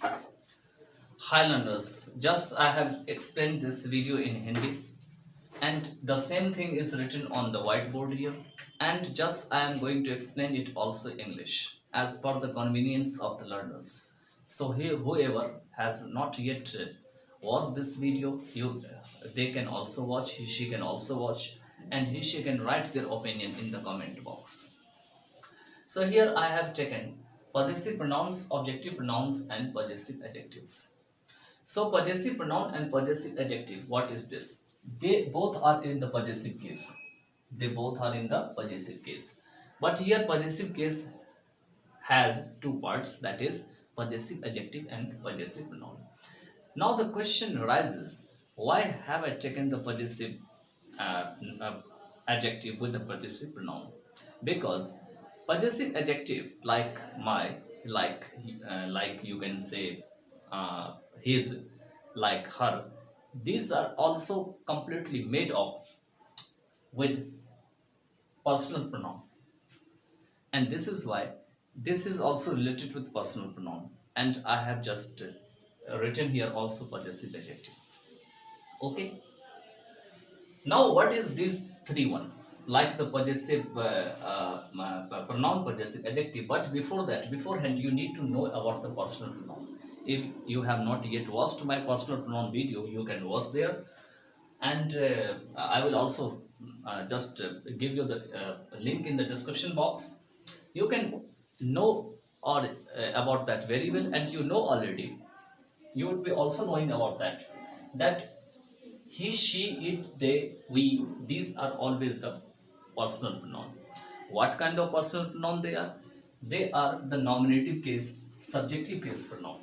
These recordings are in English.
Hi learners, just I have explained this video in Hindi and the same thing is written on the whiteboard here, and just I am going to explain it also English as per the convenience of the learners. So here whoever has not yet watched this video, they can also watch, she can also watch, and she can write their opinion in the comment box. So here I have taken possessive pronouns, objective pronouns and possessive adjectives. So possessive pronoun and possessive adjective, what is this? They both are in the possessive case. They both are in the possessive case. But here possessive case has two parts, that is possessive adjective and possessive pronoun. Now the question arises, why have I taken the possessive uh, uh, adjective with the possessive pronoun? Because possessive adjective like my, like you can say his, like her, these are also completely made up with personal pronoun, and this is why this is also related with personal pronoun, and I have just written here also possessive adjective. Okay, now what is these three one, like the possessive pronoun, possessive adjective, but before that, beforehand, you need to know about the personal pronoun. If you have not yet watched my personal pronoun video, you can watch there, and I will also just give you the link in the description box. You can know or about that very well, and you know already, you would be also knowing about that he, she, it, they, we, these are always the personal pronoun. What kind of personal pronoun they are? They are the nominative case, subjective case pronoun.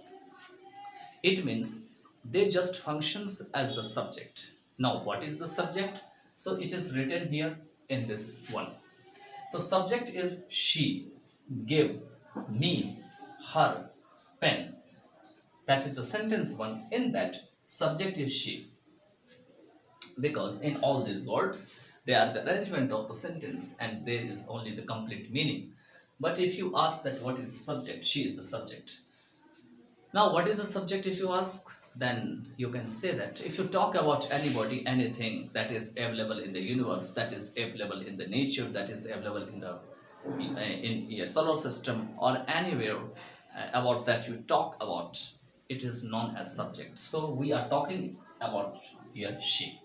It means they just functions as the subject. Now what is the subject? So it is written here in this one. The subject is she give me her pen. That is the sentence one. In that, subject is she, because in all these words they are the arrangement of the sentence and there is only the complete meaning. But if you ask that what is the subject, she is the subject. Now, what is the subject if you ask? Then you can say that if you talk about anybody, anything that is available in the universe, that is available in the nature, that is available in the in a solar system or anywhere about that you talk about, it is known as subject. So we are talking about here she.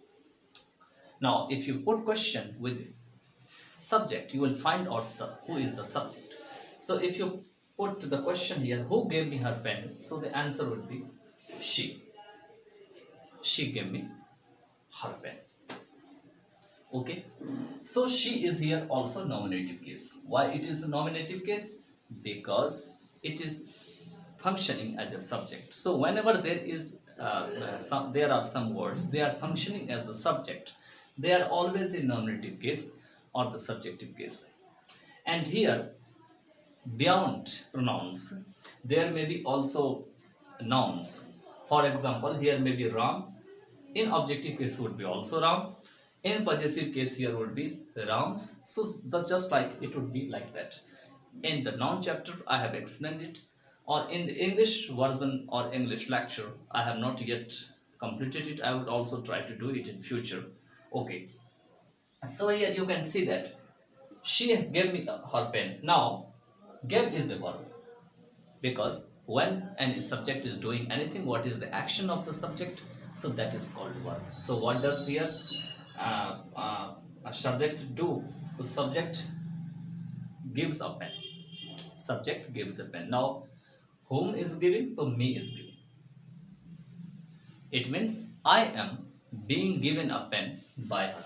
Now, if you put question with subject, you will find out the who is the subject. So if you put the question here, who gave me her pen? So the answer would be she. She gave me her pen. Okay. So she is here also nominative case. Why it is a nominative case? Because it is functioning as a subject. So whenever there is there are some words, they are functioning as a subject, they are always in nominative case or the subjective case. And here, beyond pronouns, there may be also nouns. For example, here may be Ram. In objective case would be also Ram. In possessive case here would be Rams. So just like it would be like that. In the noun chapter I have explained it, or in the English version or English lecture I have not yet completed it. I would also try to do it in future. Okay. So here you can see that she gave me her pen. Now, gave is a verb, because when any subject is doing anything, what is the action of the subject? So that is called verb. So what does here a subject do? The subject gives a pen. Subject gives a pen. Now, whom is giving? So me is giving. It means I am being given a pen by her.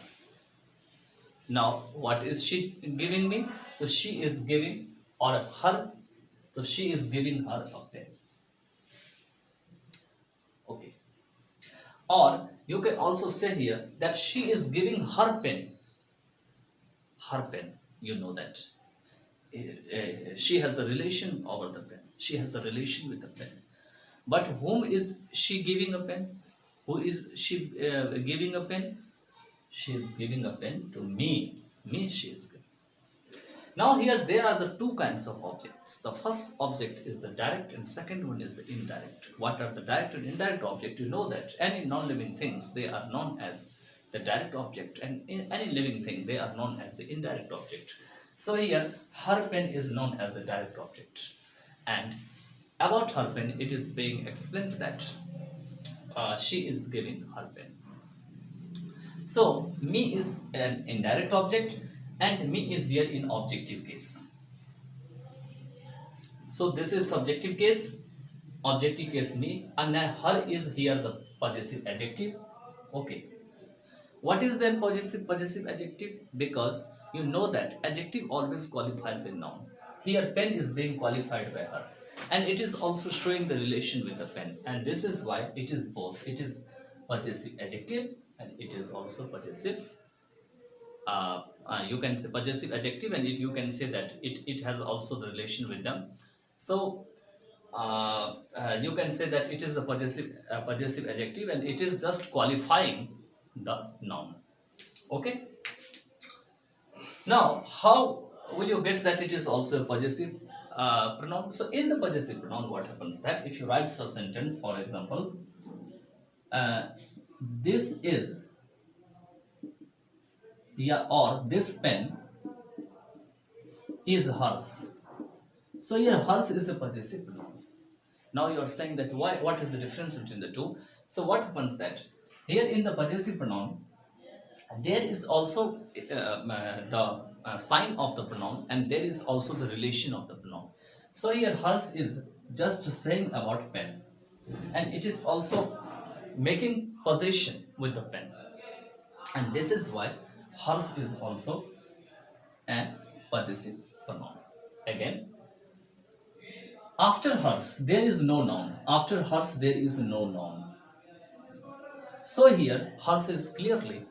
Now, what is she giving me? So she is giving, or her, so she is giving her a pen. Okay. Or you can also say here that she is giving her pen. Her pen, you know that. She has the relation over the pen. She has the relation with the pen. But whom is she giving a pen? Who is she giving a pen? She is giving a pen to me. Me she is giving. Now here there are the two kinds of objects. The first object is the direct and second one is the indirect. What are the direct and indirect object? You know that any non-living things, they are known as the direct object, and in any living thing they are known as the indirect object. So here her pen is known as the direct object, and about her pen it is being explained that she is giving her pen. So me is an indirect object and me is here in objective case. So this is subjective case, objective case me, and then her is here the possessive adjective. Okay. What is then possessive adjective? Because you know that adjective always qualifies a noun. Here pen is being qualified by her. And it is also showing the relation with the pen. And this is why it is both. It is possessive adjective and it is also possessive. You can say possessive adjective, and you can say that it has also the relation with them. So you can say that it is a possessive adjective and it is just qualifying the noun. Okay. Now how will you get that it is also a possessive pronoun? So in the possessive pronoun, what happens that if you write such sentence, for example, uh, this is, yeah, or this pen is hers. So here hers is a possessive pronoun. Now you are saying that why? What is the difference between the two? So what happens that here in the possessive pronoun there is also the sign of the pronoun, and there is also the relation of the pronoun. So here hers is just saying about pen, and it is also making possession with the pen, and this is why hers is also a possessive pronoun. Again, after hers there is no noun. After hers there is no noun. So here hers is clearly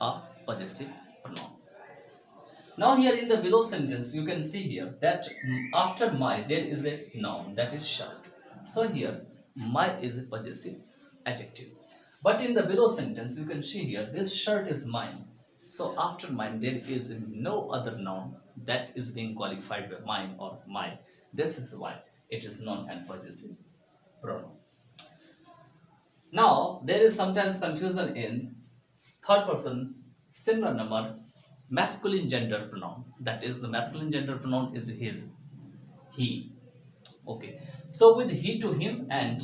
a possessive pronoun. Now here in the below sentence you can see here that after my there is a noun, that is shirt. So here my is a possessive adjective. But in the below sentence you can see here this shirt is mine. So after mine there is no other noun that is being qualified by mine or my. This is why it is known as possessive pronoun. Now there is sometimes confusion in third person singular number masculine gender pronoun. That is, the masculine gender pronoun is his, he. Okay. So with he to him and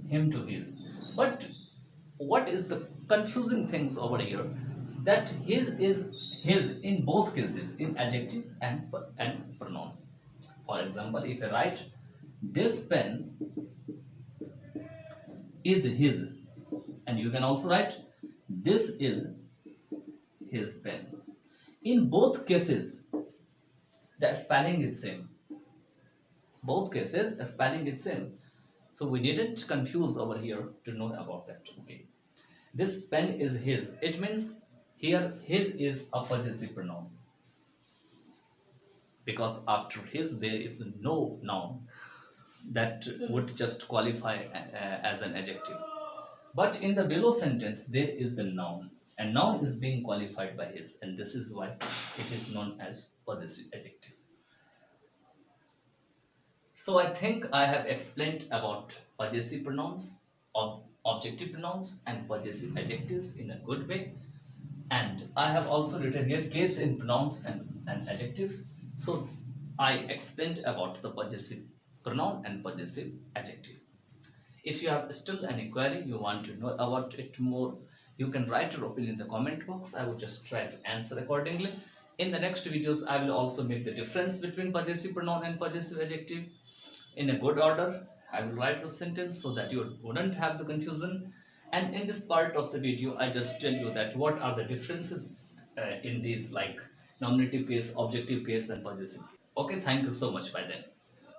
him to his. But what is the confusing things over here? That his is his in both cases, in adjective and pronoun. For example, if I write this pen is his, and you can also write this is his pen. In both cases the spelling is same. Both cases the spelling is same. So we needn't confuse over here to know about that. Okay. This pen is his. It means here his is a possessive pronoun, because after his there is no noun that would just qualify as an adjective. But in the below sentence, there is the noun, and noun is being qualified by his, and this is why it is known as possessive adjective. So I think I have explained about possessive pronouns, objective pronouns, and possessive adjectives in a good way. And I have also written here case in pronouns and adjectives. So I explained about the possessive pronoun and possessive adjective. If you have still any query, you want to know about it more, you can write your opinion in the comment box. I will just try to answer accordingly. In the next videos, I will also make the difference between possessive pronoun and possessive adjective in a good order. I will write the sentence so that you wouldn't have the confusion. And in this part of the video, I just tell you that what are the differences in these, like nominative case, objective case, and possessive case. Okay, thank you so much. By then.